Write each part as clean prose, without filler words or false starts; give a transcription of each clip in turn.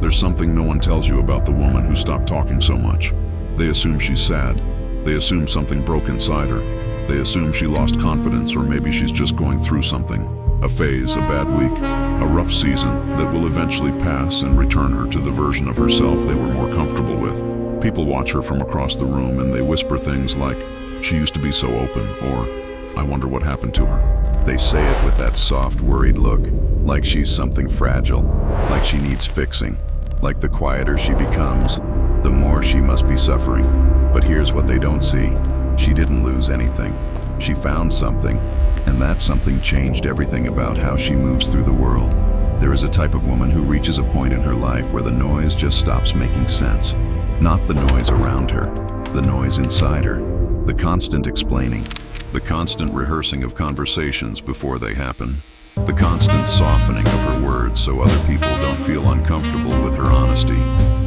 There's something no one tells you about the woman who stopped talking so much. They assume she's sad. They assume something broke inside her. They assume she lost confidence, or maybe she's just going through something. A phase, a bad week, a rough season that will eventually pass and return her to the version of herself they were more comfortable with. People watch her from across the room and they whisper things like, "She used to be so open," or, "I wonder what happened to her." They say it with that soft, worried look, like she's something fragile, like she needs fixing, like the quieter she becomes, the more she must be suffering. But here's what they don't see. She didn't lose anything. She found something, and that something changed everything about how she moves through the world. There is a type of woman who reaches a point in her life where the noise just stops making sense. Not the noise around her, the noise inside her, the constant explaining, the constant rehearsing of conversations before they happen, the constant softening of her words so other people don't feel uncomfortable with her honesty,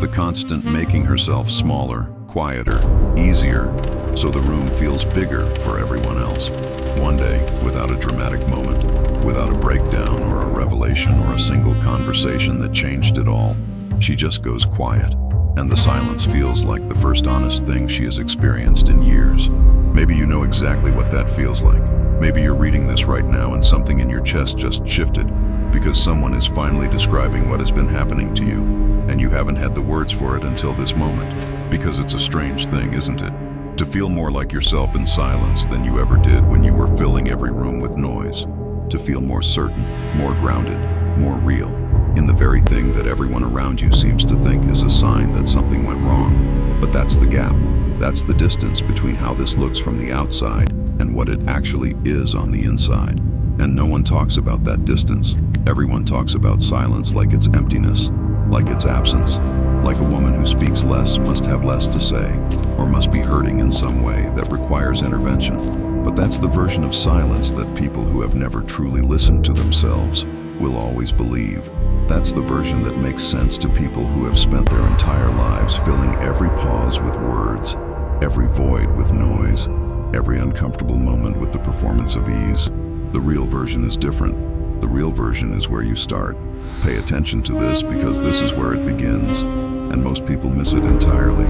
the constant making herself smaller, quieter, easier, so the room feels bigger for everyone else. One day, without a dramatic moment, without a breakdown or a revelation or a single conversation that changed it all, she just goes quiet, and the silence feels like the first honest thing she has experienced in years. Maybe you know exactly what that feels like. Maybe you're reading this right now and something in your chest just shifted because someone is finally describing what has been happening to you, and you haven't had the words for it until this moment. Because it's a strange thing, isn't it? To feel more like yourself in silence than you ever did when you were filling every room with noise. To feel more certain, more grounded, more real, in the very thing that everyone around you seems to think is a sign that something went wrong. But that's the gap. That's the distance between how this looks from the outside and what it actually is on the inside. And no one talks about that distance. Everyone talks about silence like it's emptiness, like it's absence, like a woman who speaks less must have less to say, or must be hurting in some way that requires intervention. But that's the version of silence that people who have never truly listened to themselves will always believe. That's the version that makes sense to people who have spent their entire lives filling every pause with words, every void with noise, every uncomfortable moment with the performance of ease. The real version is different. The real version is where you start. Pay attention to this because this is where it begins, and most people miss it entirely.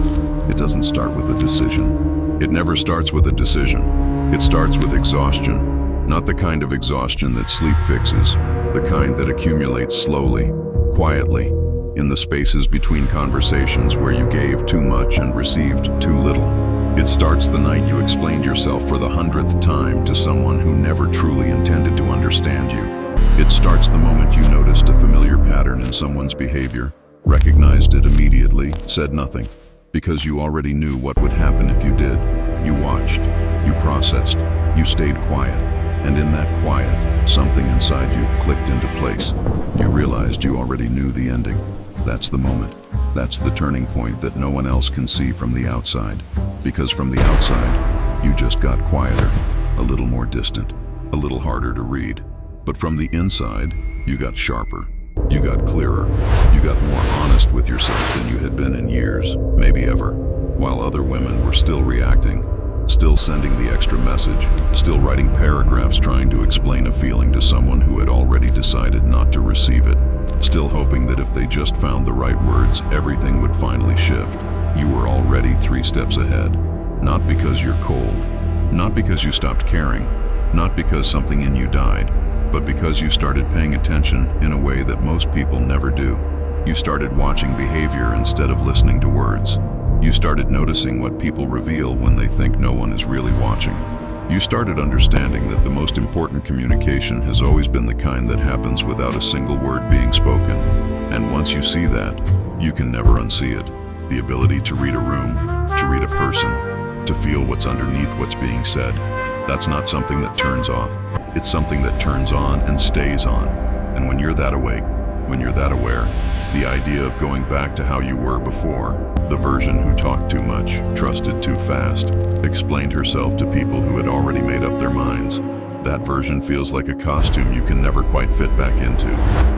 It doesn't start with a decision. It never starts with a decision. It starts with exhaustion, not the kind of exhaustion that sleep fixes, the kind that accumulates slowly, quietly, in the spaces between conversations where you gave too much and received too little. It starts the night you explained yourself for the 100th time to someone who never truly intended to understand you. It starts the moment you noticed a familiar pattern in someone's behavior, recognized it immediately, said nothing, because you already knew what would happen if you did. You watched, you processed, you stayed quiet, and in that quiet, something inside you clicked into place. You realized you already knew the ending. That's the moment. That's the turning point that no one else can see from the outside. Because from the outside, you just got quieter, a little more distant, a little harder to read. But from the inside, you got sharper, you got clearer, you got more honest with yourself than you had been in years, maybe ever. While other women were still reacting, still sending the extra message, still writing paragraphs trying to explain a feeling to someone who had already decided not to receive it, still hoping that if they just found the right words, everything would finally shift. You were already 3 steps ahead. Not because you're cold, not because you stopped caring, not because something in you died, but because you started paying attention in a way that most people never do. You started watching behavior instead of listening to words. You started noticing what people reveal when they think no one is really watching. You started understanding that the most important communication has always been the kind that happens without a single word being spoken. And once you see that, you can never unsee it. The ability to read a room, to read a person, to feel what's underneath what's being said. That's not something that turns off. It's something that turns on and stays on. And when you're that awake, when you're that aware, the idea of going back to how you were before, the version who talked too much, trusted too fast, explained herself to people who had already made up their minds, that version feels like a costume you can never quite fit back into.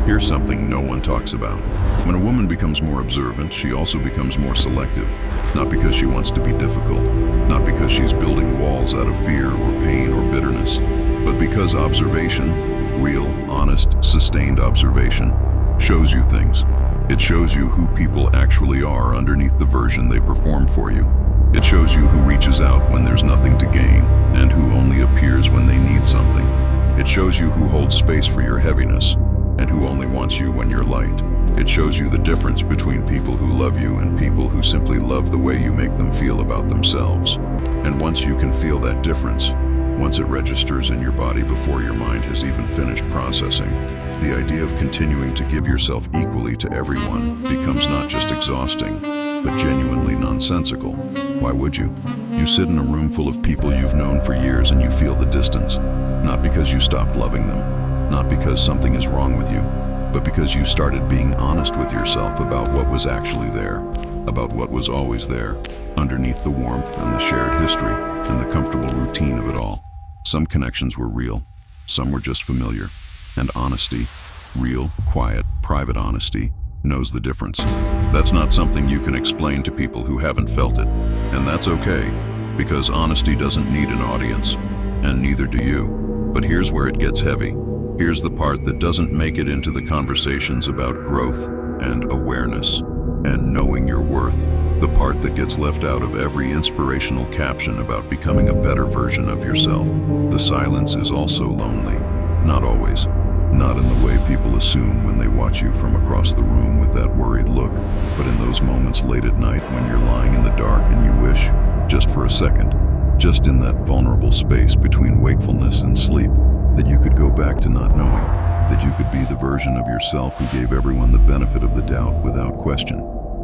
Here's something no one talks about. When a woman becomes more observant, she also becomes more selective. Not because she wants to be difficult, not because she's building walls out of fear or pain or bitterness, but because observation, real, honest, sustained observation, shows you things. It shows you who people actually are underneath the version they perform for you. It shows you who reaches out when there's nothing to gain and who only appears when they need something. It shows you who holds space for your heaviness and who only wants you when you're light. It shows you the difference between people who love you and people who simply love the way you make them feel about themselves. And once you can feel that difference, once it registers in your body before your mind has even finished processing, the idea of continuing to give yourself equally to everyone becomes not just exhausting, but genuinely nonsensical. Why would you? You sit in a room full of people you've known for years and you feel the distance, not because you stopped loving them, not because something is wrong with you, but because you started being honest with yourself about what was actually there, about what was always there, underneath the warmth and the shared history and the comfortable routine of it all. Some connections were real, some were just familiar, and honesty, real, quiet, private honesty, knows the difference. That's not something you can explain to people who haven't felt it, and that's okay, because honesty doesn't need an audience, and neither do you. But here's where it gets heavy. Here's the part that doesn't make it into the conversations about growth and awareness and knowing your worth, the part that gets left out of every inspirational caption about becoming a better version of yourself. The silence is also lonely, not always. Not in the way people assume when they watch you from across the room with that worried look, but in those moments late at night when you're lying in the dark and you wish, just for a second, just in that vulnerable space between wakefulness and sleep, that you could go back to not knowing, that you could be the version of yourself who gave everyone the benefit of the doubt without question,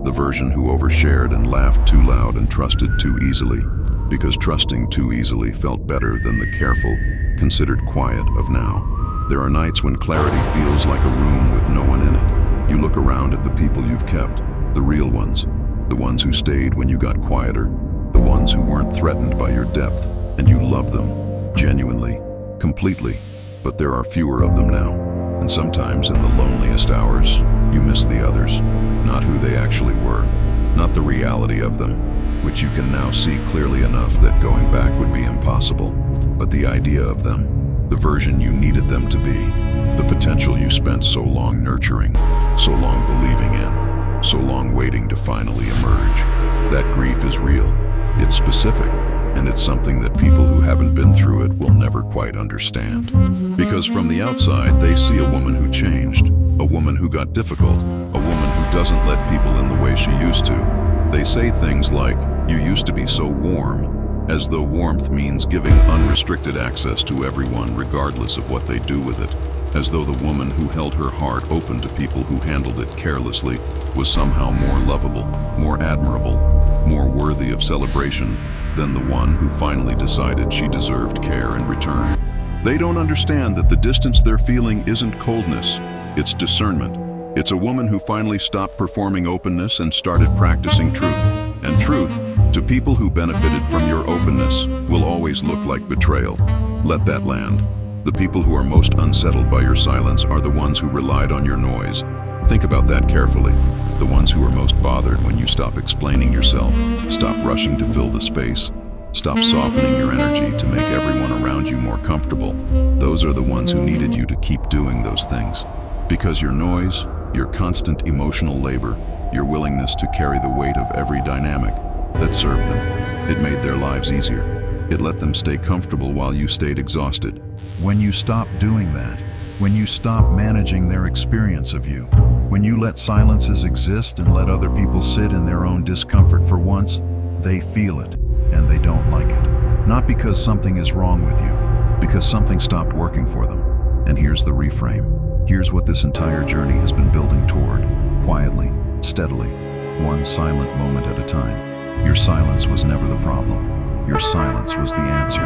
the version who overshared and laughed too loud and trusted too easily, because trusting too easily felt better than the careful, considered quiet of now. There are nights when clarity feels like a room with no one in it. You look around at the people you've kept, the real ones, the ones who stayed when you got quieter, the ones who weren't threatened by your depth, and you love them, genuinely, completely, but there are fewer of them now. And sometimes in the loneliest hours, you miss the others, not who they actually were, not the reality of them, which you can now see clearly enough that going back would be impossible, but the idea of them, the version you needed them to be, the potential you spent so long nurturing, so long believing in, so long waiting to finally emerge. That grief is real, it's specific, and it's something that people who haven't been through it will never quite understand. Because from the outside, they see a woman who changed, a woman who got difficult, a woman who doesn't let people in the way she used to. They say things like, "You used to be so warm," as though warmth means giving unrestricted access to everyone regardless of what they do with it, as though the woman who held her heart open to people who handled it carelessly was somehow more lovable, more admirable, more worthy of celebration than the one who finally decided she deserved care in return. They don't understand that the distance they're feeling isn't coldness, it's discernment. It's a woman who finally stopped performing openness and started practicing truth. And truth, to people who benefited from your openness, will always look like betrayal. Let that land. The people who are most unsettled by your silence are the ones who relied on your noise. Think about that carefully. The ones who are most bothered when you stop explaining yourself, stop rushing to fill the space, stop softening your energy to make everyone around you more comfortable. Those are the ones who needed you to keep doing those things. Because your noise, your constant emotional labor, your willingness to carry the weight of every dynamic that served them, it made their lives easier. It let them stay comfortable while you stayed exhausted. When you stop doing that, when you stop managing their experience of you, when you let silences exist and let other people sit in their own discomfort for once, they feel it and they don't like it. Not because something is wrong with you, because something stopped working for them. And here's the reframe. Here's what this entire journey has been building toward, quietly, steadily, one silent moment at a time. Your silence was never the problem. Your silence was the answer.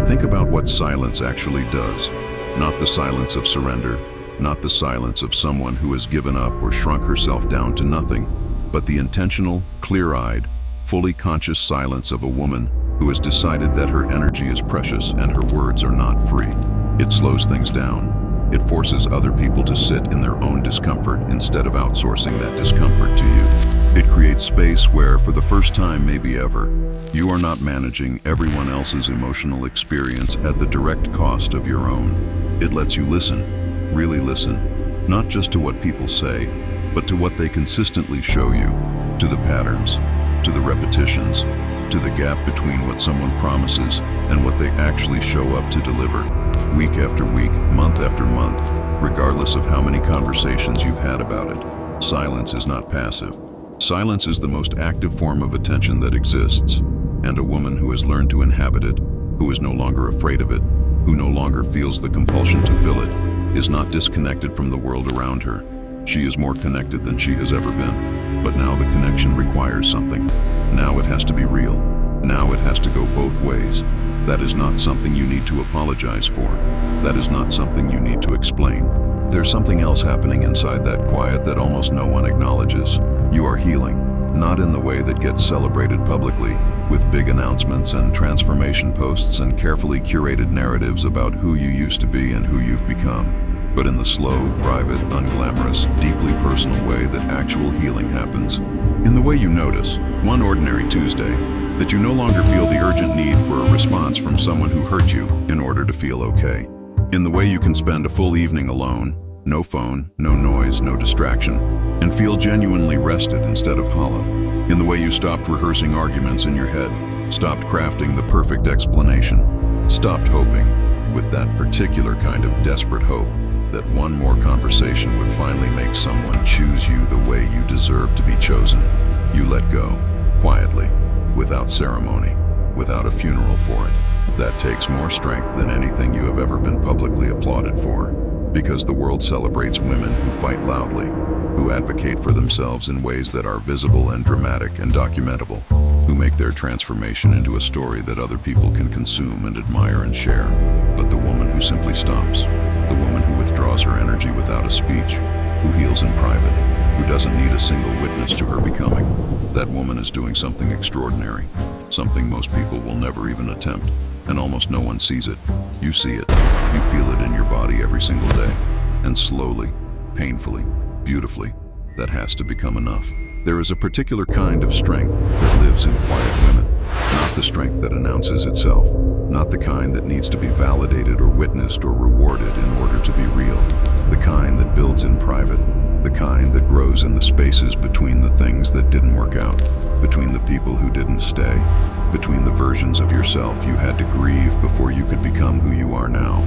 Think about what silence actually does. Not the silence of surrender, not the silence of someone who has given up or shrunk herself down to nothing, but the intentional, clear-eyed, fully conscious silence of a woman who has decided that her energy is precious and her words are not free. It slows things down. It forces other people to sit in their own discomfort instead of outsourcing that discomfort to you. It creates space where, for the first time maybe ever, you are not managing everyone else's emotional experience at the direct cost of your own. It lets you listen, really listen, not just to what people say, but to what they consistently show you, to the patterns, to the repetitions, to the gap between what someone promises and what they actually show up to deliver. Week after week, month after month, regardless of how many conversations you've had about it, silence is not passive. Silence is the most active form of attention that exists, and a woman who has learned to inhabit it, who is no longer afraid of it, who no longer feels the compulsion to fill it, is not disconnected from the world around her. She is more connected than she has ever been. But now the connection requires something. Now it has to be real. Now it has to go both ways. That is not something you need to apologize for. That is not something you need to explain. There's something else happening inside that quiet that almost no one acknowledges. You are healing, not in the way that gets celebrated publicly, with big announcements and transformation posts and carefully curated narratives about who you used to be and who you've become, but in the slow, private, unglamorous, deeply personal way that actual healing happens. In the way you notice, one ordinary Tuesday, that you no longer feel the urgent need for a response from someone who hurt you in order to feel okay. In the way you can spend a full evening alone, no phone, no noise, no distraction, and feel genuinely rested instead of hollow. In the way you stopped rehearsing arguments in your head, stopped crafting the perfect explanation, stopped hoping, with that particular kind of desperate hope, that one more conversation would finally make someone choose you the way you deserve to be chosen. You let go, quietly, without ceremony, without a funeral for it. That takes more strength than anything you have ever been publicly applauded for, because the world celebrates women who fight loudly, who advocate for themselves in ways that are visible and dramatic and documentable, who make their transformation into a story that other people can consume and admire and share. But the woman who simply stops, the woman who withdraws her energy without a speech, who heals in private, who doesn't need a single witness to her becoming, that woman is doing something extraordinary, something most people will never even attempt, and almost no one sees it. You see it, you feel it in your body every single day, and slowly, painfully, beautifully, that has to become enough. There is a particular kind of strength that lives in quiet women, not the strength that announces itself, not the kind that needs to be validated or witnessed or rewarded in order to be real, the kind that builds in private, the kind that grows in the spaces between the things that didn't work out, between the people who didn't stay, between the versions of yourself you had to grieve before you could become who you are now.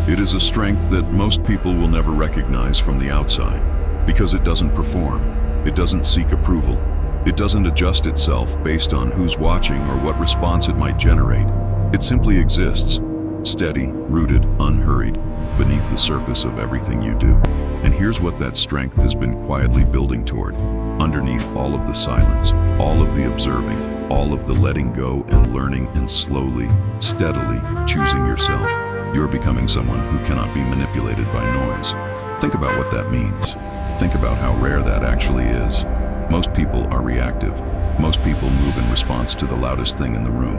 It is a strength that most people will never recognize from the outside, because it doesn't perform, it doesn't seek approval, it doesn't adjust itself based on who's watching or what response it might generate. It simply exists, steady, rooted, unhurried, beneath the surface of everything you do. And here's what that strength has been quietly building toward. Underneath all of the silence, all of the observing, all of the letting go and learning and slowly, steadily choosing yourself, you're becoming someone who cannot be manipulated by noise. Think about what that means. Think about how rare that actually is. Most people are reactive. Most people move in response to the loudest thing in the room,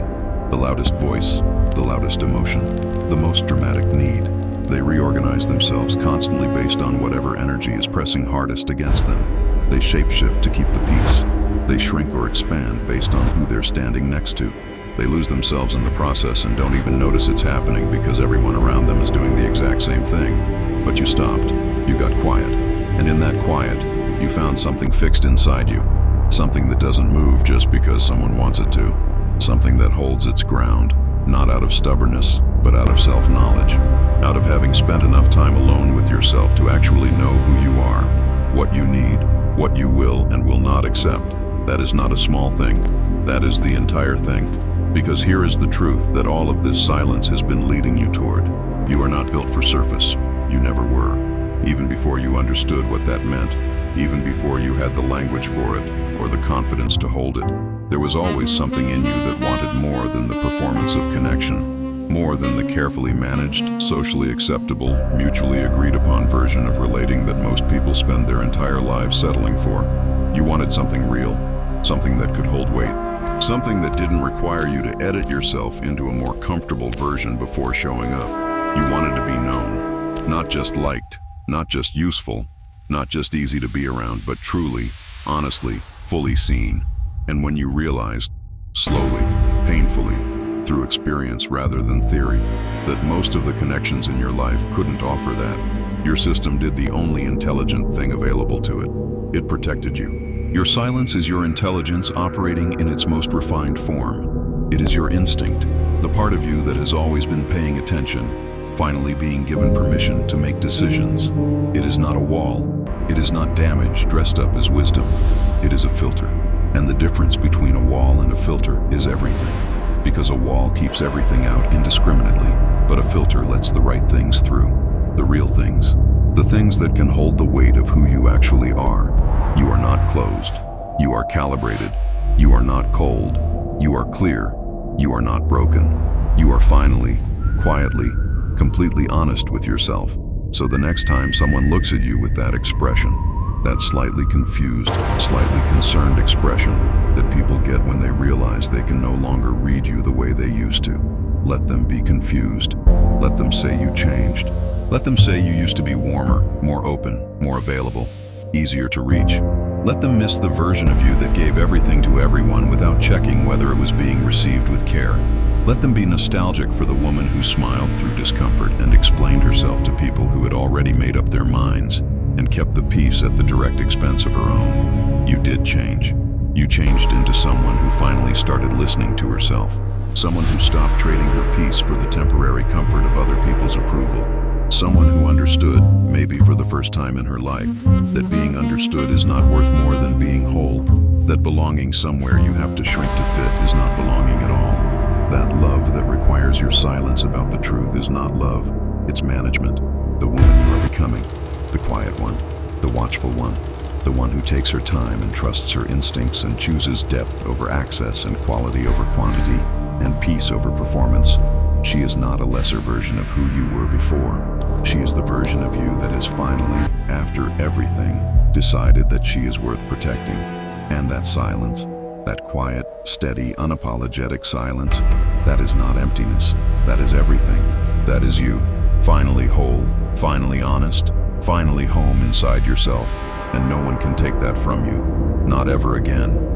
the loudest voice, the loudest emotion, the most dramatic need. They reorganize themselves constantly based on whatever energy is pressing hardest against them. They shapeshift to keep the peace. They shrink or expand based on who they're standing next to. They lose themselves in the process and don't even notice it's happening because everyone around them is doing the exact same thing. But you stopped. You got quiet. And in that quiet, you found something fixed inside you. Something that doesn't move just because someone wants it to. Something that holds its ground, not out of stubbornness, but out of self-knowledge. Out of having spent enough time alone with yourself to actually know who you are, what you need, what you will and will not accept. That is not a small thing. That is the entire thing. Because here is the truth that all of this silence has been leading you toward. You are not built for surface. You never were. Even before you understood what that meant, even before you had the language for it, or the confidence to hold it, there was always something in you that wanted more than the performance of connection, more than the carefully managed, socially acceptable, mutually agreed upon version of relating that most people spend their entire lives settling for. You wanted something real, something that could hold weight, something that didn't require you to edit yourself into a more comfortable version before showing up. You wanted to be known, not just liked, not just useful, not just easy to be around, but truly, honestly, fully seen. And when you realized, slowly, painfully, through experience rather than theory, that most of the connections in your life couldn't offer that, your system did the only intelligent thing available to it. It protected you. Your silence is your intelligence operating in its most refined form. It is your instinct, the part of you that has always been paying attention, finally being given permission to make decisions. It is not a wall. It is not damage dressed up as wisdom. It is a filter. And the difference between a wall and a filter is everything. Because a wall keeps everything out indiscriminately, but a filter lets the right things through. The real things. The things that can hold the weight of who you actually are. You are not closed. You are calibrated. You are not cold. You are clear. You are not broken. You are finally, quietly, completely honest with yourself. So the next time someone looks at you with that expression, that slightly confused, slightly concerned expression that people get when they realize they can no longer read you the way they used to, let them be confused. Let them say you changed. Let them say you used to be warmer, more open, more available, easier to reach. Let them miss the version of you that gave everything to everyone without checking whether it was being received with care. Let them be nostalgic for the woman who smiled through discomfort and explained herself to people who had already made up their minds and kept the peace at the direct expense of her own. You did change. You changed into someone who finally started listening to herself. Someone who stopped trading her peace for the temporary comfort of other people's approval. Someone who understood, maybe for the first time in her life, that being understood is not worth more than being whole. That belonging somewhere you have to shrink to fit is not belonging at all. That love that requires your silence about the truth is not love, it's management. The woman you are becoming. The quiet one, the watchful one, the one who takes her time and trusts her instincts and chooses depth over access and quality over quantity and peace over performance. She is not a lesser version of who you were before. She is the version of you that has finally, after everything, decided that she is worth protecting. And that silence, that quiet, steady, unapologetic silence, that is not emptiness. That is everything. That is you, finally whole, finally honest, finally home inside yourself, and no one can take that from you. Not ever again.